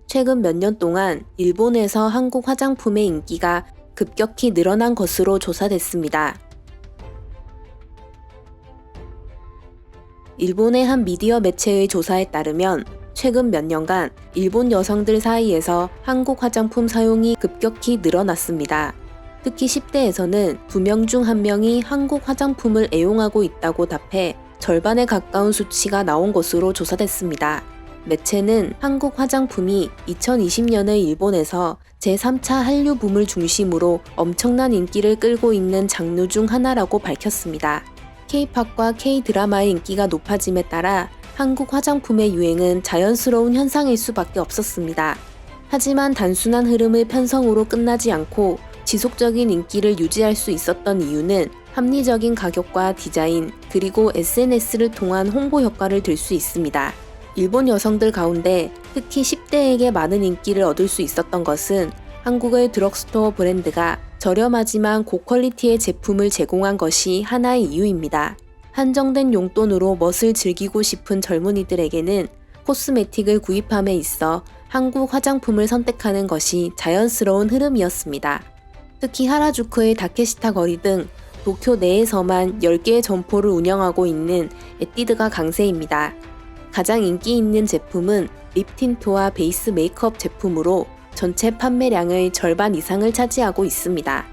최근 몇 년 동안 일본에서 한국 화장품의 인기가 급격히 늘어난 것으로 조사됐습니다. 일본의 한 미디어 매체의 조사에 따르면 최근 몇 년간 일본 여성들 사이에서 한국 화장품 사용이 급격히 늘어났습니다. 특히 10대에서는 2명 중 1명이 한국 화장품을 애용하고 있다고 답해 절반에 가까운 수치가 나온 것으로 조사됐습니다. 매체는 한국 화장품이 2020년의 일본에서 제3차 한류 붐을 중심으로 엄청난 인기를 끌고 있는 장르 중 하나라고 밝혔습니다. K-팝과 K-드라마의 인기가 높아짐에 따라 한국 화장품의 유행은 자연스러운 현상일 수밖에 없었습니다. 하지만 단순한 흐름의 편성으로 끝나지 않고 지속적인 인기를 유지할 수 있었던 이유는 합리적인 가격과 디자인, 그리고 SNS를 통한 홍보 효과를 들 수 있습니다. 일본 여성들 가운데 특히 10대에게 많은 인기를 얻을 수 있었던 것은 한국의 드럭스토어 브랜드가 저렴하지만 고퀄리티의 제품을 제공한 것이 하나의 이유입니다. 한정된 용돈으로 멋을 즐기고 싶은 젊은이들에게는 코스메틱을 구입함에 있어 한국 화장품을 선택하는 것이 자연스러운 흐름이었습니다. 특히 하라주쿠의 다케시타 거리 등 도쿄 내에서만 10개의 점포를 운영하고 있는 에뛰드가 강세입니다. 가장 인기 있는 제품은 립 틴트와 베이스 메이크업 제품으로 전체 판매량의 절반 이상을 차지하고 있습니다.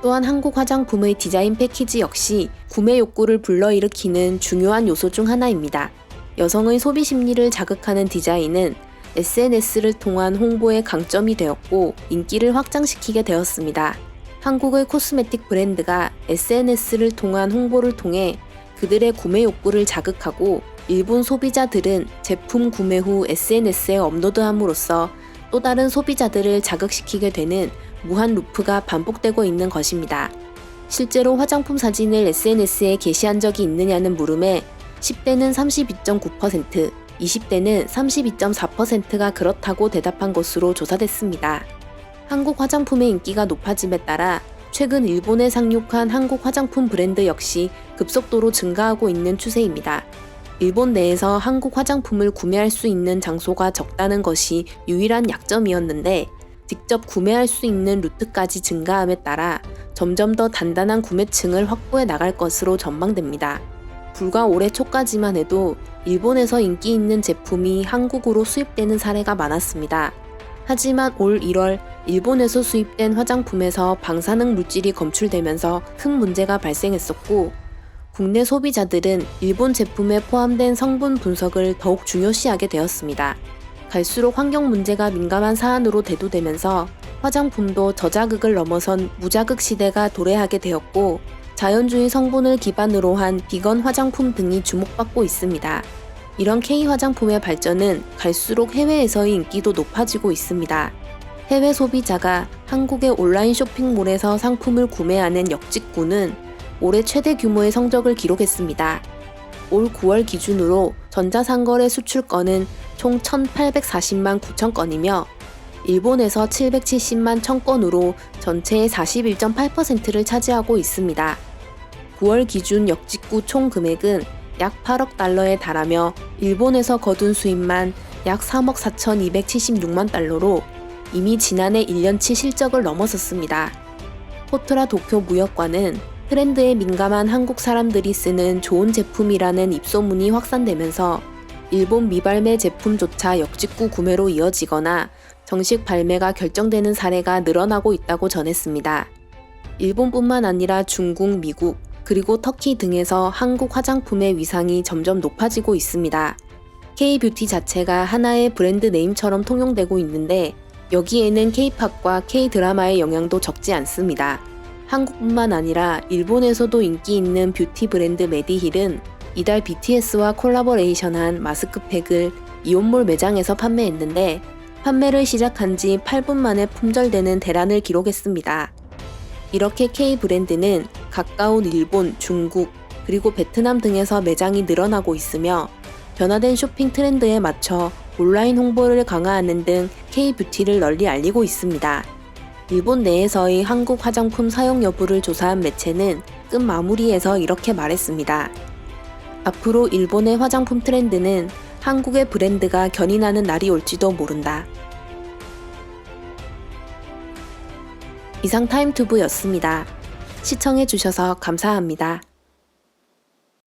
또한 한국 화장품의 디자인 패키지 역시 구매 욕구를 불러일으키는 중요한 요소 중 하나입니다. 여성의 소비 심리를 자극하는 디자인은 SNS를 통한 홍보의 강점이 되었고 인기를 확장시키게 되었습니다. 한국의 코스메틱 브랜드가 SNS를 통한 홍보를 통해 그들의 구매 욕구를 자극하고 일본 소비자들은 제품 구매 후 SNS에 업로드함으로써 또 다른 소비자들을 자극시키게 되는 무한 루프가 반복되고 있는 것입니다. 실제로 화장품 사진을 SNS에 게시한 적이 있느냐는 물음에 10대는 32.9%, 20대는 32.4%가 그렇다고 대답한 것으로 조사됐습니다. 한국 화장품의 인기가 높아짐에 따라 최근 일본에 상륙한 한국 화장품 브랜드 역시 급속도로 증가하고 있는 추세입니다. 일본 내에서 한국 화장품을 구매할 수 있는 장소가 적다는 것이 유일한 약점이었는데 직접 구매할 수 있는 루트까지 증가함에 따라 점점 더 단단한 구매층을 확보해 나갈 것으로 전망됩니다. 불과 올해 초까지만 해도 일본에서 인기 있는 제품이 한국으로 수입되는 사례가 많았습니다. 하지만 올 1월 일본에서 수입된 화장품에서 방사능 물질이 검출되면서 큰 문제가 발생했었고 국내 소비자들은 일본 제품에 포함된 성분 분석을 더욱 중요시하게 되었습니다. 갈수록 환경 문제가 민감한 사안으로 대두되면서 화장품도 저자극을 넘어선 무자극 시대가 도래하게 되었고 자연주의 성분을 기반으로 한 비건 화장품 등이 주목받고 있습니다. 이런 K-화장품의 발전은 갈수록 해외에서의 인기도 높아지고 있습니다. 해외 소비자가 한국의 온라인 쇼핑몰에서 상품을 구매하는 역직구는 올해 최대 규모의 성적을 기록했습니다. 올 9월 기준으로 전자상거래 수출건은 총 1,840만 9천 건이며 일본에서 770만 1,000건으로 전체의 41.8%를 차지하고 있습니다. 9월 기준 역직구 총 금액은 약 8억 달러에 달하며 일본에서 거둔 수입만 약 3억 4,276만 달러로 이미 지난해 1년치 실적을 넘어섰습니다. 호트라 도쿄 무역관은 트렌드에 민감한 한국 사람들이 쓰는 좋은 제품이라는 입소문이 확산되면서 일본 미발매 제품조차 역직구 구매로 이어지거나 정식 발매가 결정되는 사례가 늘어나고 있다고 전했습니다. 일본뿐만 아니라 중국, 미국, 그리고 터키 등에서 한국 화장품의 위상이 점점 높아지고 있습니다. K-뷰티 자체가 하나의 브랜드 네임처럼 통용되고 있는데 여기에는 K-팝과 K-드라마의 영향도 적지 않습니다. 한국뿐만 아니라 일본에서도 인기 있는 뷰티 브랜드 메디힐은 이달 BTS와 콜라보레이션한 마스크팩을 이온몰 매장에서 판매했는데 판매를 시작한 지 8분 만에 품절되는 대란을 기록했습니다. 이렇게 K-브랜드는 가까운 일본, 중국, 그리고 베트남 등에서 매장이 늘어나고 있으며 변화된 쇼핑 트렌드에 맞춰 온라인 홍보를 강화하는 등 K-뷰티를 널리 알리고 있습니다. 일본 내에서의 한국 화장품 사용 여부를 조사한 매체는 끝 마무리에서 이렇게 말했습니다. 앞으로 일본의 화장품 트렌드는 한국의 브랜드가 견인하는 날이 올지도 모른다. 이상 타임투브였습니다. 시청해주셔서 감사합니다.